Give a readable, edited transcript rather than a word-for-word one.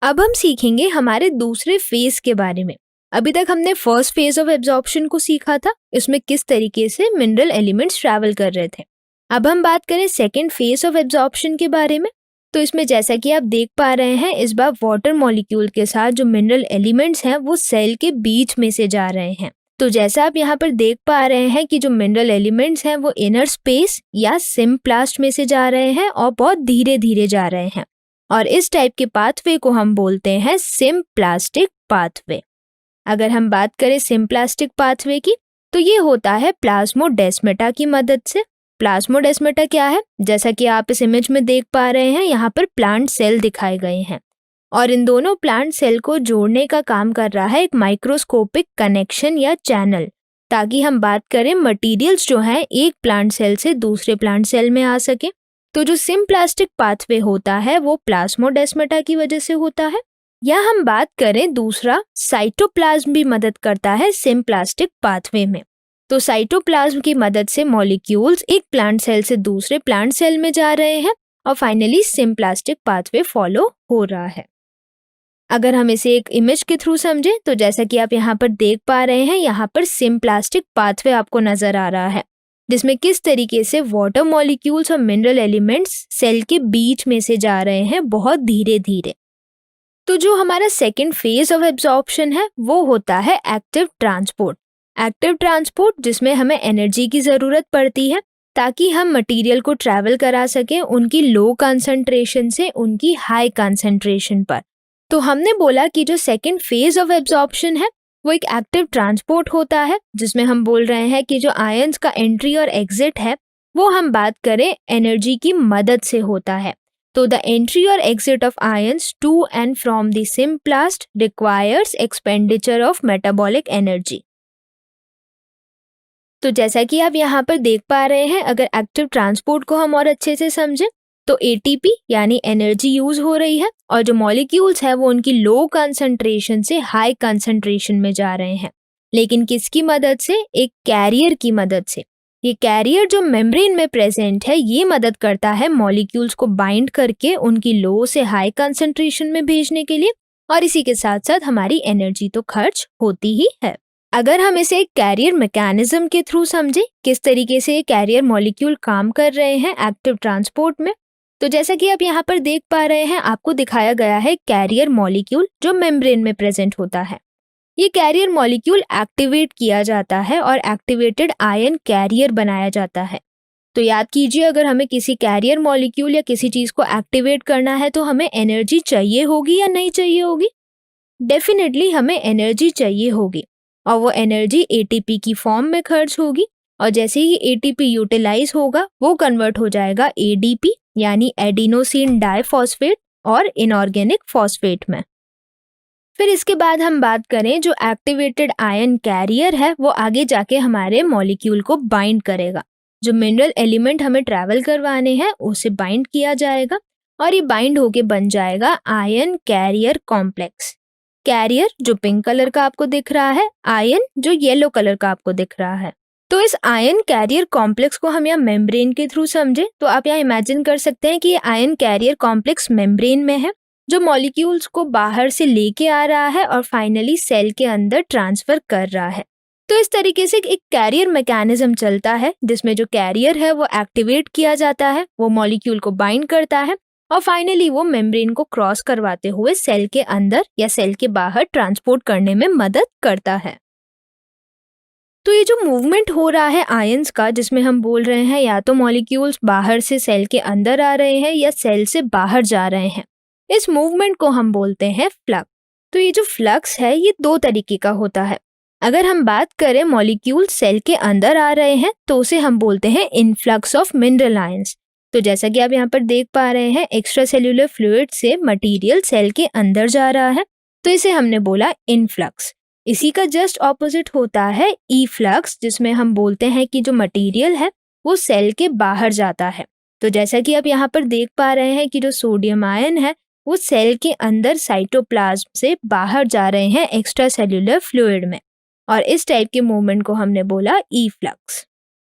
अब हम सीखेंगे हमारे दूसरे फेज के बारे में। अभी तक हमने फर्स्ट फेज ऑफ एब्जॉर्प्शन को सीखा था, इसमें किस तरीके से मिनरल एलिमेंट्स ट्रैवल कर रहे थे। अब हम बात करें सेकेंड फेज ऑफ एब्जॉर्प्शन के बारे में, तो इसमें जैसा कि आप देख पा रहे हैं इस बार वाटर मॉलिक्यूल के साथ जो मिनरल एलिमेंट्स हैं वो सेल के बीच में से जा रहे हैं। तो जैसा आप यहाँ पर देख पा रहे हैं कि जो मिनरल एलिमेंट्स हैं वो इनर स्पेस या सिम्प्लास्ट में से जा रहे हैं और बहुत धीरे धीरे जा रहे हैं, और इस टाइप के पाथवे को हम बोलते हैं सिम्प्लास्टिक पाथवे। अगर हम बात करें सिम्प्लास्टिक पाथवे की, तो ये होता है प्लाज्मोडेस्माटा की मदद से। प्लाज्मोडेस्माटा क्या है? जैसा कि आप इस इमेज में देख पा रहे हैं, यहाँ पर प्लांट सेल दिखाए गए हैं और इन दोनों प्लांट सेल को जोड़ने का काम कर रहा है एक माइक्रोस्कोपिक कनेक्शन या चैनल, ताकि हम बात करें मटेरियल्स जो हैं एक प्लांट सेल से दूसरे प्लांट सेल में आ सके। तो जो सिम्प्लास्टिक पाथवे होता है वो प्लाज्मोडेस्माटा की वजह से होता है। या हम बात करें दूसरा, साइटोप्लाज्म भी मदद करता है सिम्प्लास्टिक पाथवे में। तो साइटोप्लाज्म की मदद से मॉलिक्यूल्स एक प्लांट सेल से दूसरे प्लांट सेल में जा रहे हैं और फाइनली सिम्प्लास्टिक पाथवे फॉलो हो रहा है। अगर हम इसे एक इमेज के थ्रू समझें, तो जैसा कि आप यहाँ पर देख पा रहे हैं, यहाँ पर सिम्प्लास्टिक पाथवे आपको नजर आ रहा है, जिसमें किस तरीके से वाटर मॉलिक्यूल्स और मिनरल एलिमेंट्स सेल के बीच में से जा रहे हैं बहुत धीरे धीरे। तो जो हमारा सेकेंड फेज ऑफ एब्जॉर्प्शन है वो होता है एक्टिव ट्रांसपोर्ट। एक्टिव ट्रांसपोर्ट जिसमें हमें एनर्जी की ज़रूरत पड़ती है ताकि हम मटेरियल को ट्रैवल करा सकें उनकी लो कंसंट्रेशन से उनकी हाई कंसंट्रेशन पर। तो हमने बोला कि जो सेकेंड फेज ऑफ एब्जॉर्प्शन है वो एक एक्टिव ट्रांसपोर्ट होता है, जिसमें हम बोल रहे हैं कि जो आयंस का एंट्री और एग्जिट है वो हम बात करें एनर्जी की मदद से होता है। तो द एंट्री और exit of ions to and from the symplast requires expenditure of metabolic energy. तो जैसा कि आप यहाँ पर देख पा रहे हैं, अगर एक्टिव ट्रांसपोर्ट को हम और अच्छे से समझें तो एटीपी यानी एनर्जी यूज हो रही है और जो मॉलिक्यूल्स है वो उनकी लो कंसंट्रेशन से हाई कंसंट्रेशन में जा रहे हैं, लेकिन किसकी मदद से? एक कैरियर की मदद से। ये कैरियर जो मेम्ब्रेन में प्रेजेंट है ये मदद करता है मॉलिक्यूल्स को बाइंड करके उनकी लो से हाई कंसंट्रेशन में भेजने के लिए, और इसी के साथ साथ हमारी एनर्जी तो खर्च होती ही है। अगर हम इसे एक कैरियर मैकेनिज्म के थ्रू समझे किस तरीके से ये कैरियर मॉलिक्यूल काम कर रहे हैं एक्टिव ट्रांसपोर्ट में, तो जैसा कि आप यहाँ पर देख पा रहे हैं आपको दिखाया गया है कैरियर मॉलिक्यूल जो मेम्ब्रेन में प्रेजेंट होता है। ये कैरियर मॉलिक्यूल एक्टिवेट किया जाता है और एक्टिवेटेड आयन कैरियर बनाया जाता है। तो याद कीजिए, अगर हमें किसी कैरियर मॉलिक्यूल या किसी चीज को एक्टिवेट करना है तो हमें एनर्जी चाहिए होगी या नहीं चाहिए होगी? डेफिनेटली हमें एनर्जी चाहिए होगी और वो एनर्जी एटीपी की फॉर्म में खर्च होगी, और जैसे ही एटीपी यूटिलाइज होगा वो कन्वर्ट हो जाएगा एडीपी यानी एडिनोसिन डाइफॉस्फेट और इनऑर्गेनिक फॉस्फेट में। फिर इसके बाद हम बात करें जो एक्टिवेटेड आयन कैरियर है वो आगे जाके हमारे मॉलिक्यूल को बाइंड करेगा। जो मिनरल एलिमेंट हमें ट्रैवल करवाने हैं उसे बाइंड किया जाएगा और ये बाइंड होके बन जाएगा आयन कैरियर कॉम्प्लेक्स। कैरियर जो पिंक कलर का आपको दिख रहा है, आयन जो येलो कलर का आपको दिख रहा है। तो इस आयन कैरियर कॉम्प्लेक्स को हम यहाँ मेम्ब्रेन के थ्रू समझे तो आप यहाँ इमेजिन कर सकते हैं कि ये आयन कैरियर कॉम्प्लेक्स मेम्ब्रेन में है जो मॉलिक्यूल्स को बाहर से लेके आ रहा है और फाइनली सेल के अंदर ट्रांसफर कर रहा है। तो इस तरीके से एक कैरियर मैकेनिज्म चलता है जिसमें जो कैरियर है वो एक्टिवेट किया जाता है, वो मॉलिक्यूल को बाइंड करता है और फाइनली वो मेम्ब्रेन को क्रॉस करवाते हुए सेल के अंदर या सेल के बाहर ट्रांसपोर्ट करने में मदद करता है। तो ये जो मूवमेंट हो रहा है आयंस का, जिसमें हम बोल रहे हैं या तो मॉलिक्यूल्स बाहर से सेल के अंदर आ रहे हैं या सेल से बाहर जा रहे हैं, इस मूवमेंट को हम बोलते हैं फ्लक्स। तो ये जो फ्लक्स है ये दो तरीके का होता है। अगर हम बात करें मॉलिक्यूल सेल के अंदर आ रहे हैं तो उसे हम बोलते हैं इनफ्लक्स ऑफ मिनरल आयंस। तो जैसा कि आप यहाँ पर देख पा रहे हैं एक्स्ट्रा सेल्यूलर फ्लूइड से मटेरियल सेल के अंदर जा रहा है, तो इसे हमने बोला इनफ्लक्स। इसी का जस्ट ऑपोजिट होता है ई फ्लक्स, जिसमें हम बोलते हैं कि जो मटेरियल है वो सेल के बाहर जाता है। तो जैसा कि आप यहाँ पर देख पा रहे हैं कि जो सोडियम आयन है वो सेल के अंदर साइटोप्लाज्म से बाहर जा रहे हैं एक्स्ट्रा सेल्यूलर फ्लूइड में, और इस टाइप के मूवमेंट को हमने बोला ई फ्लक्स।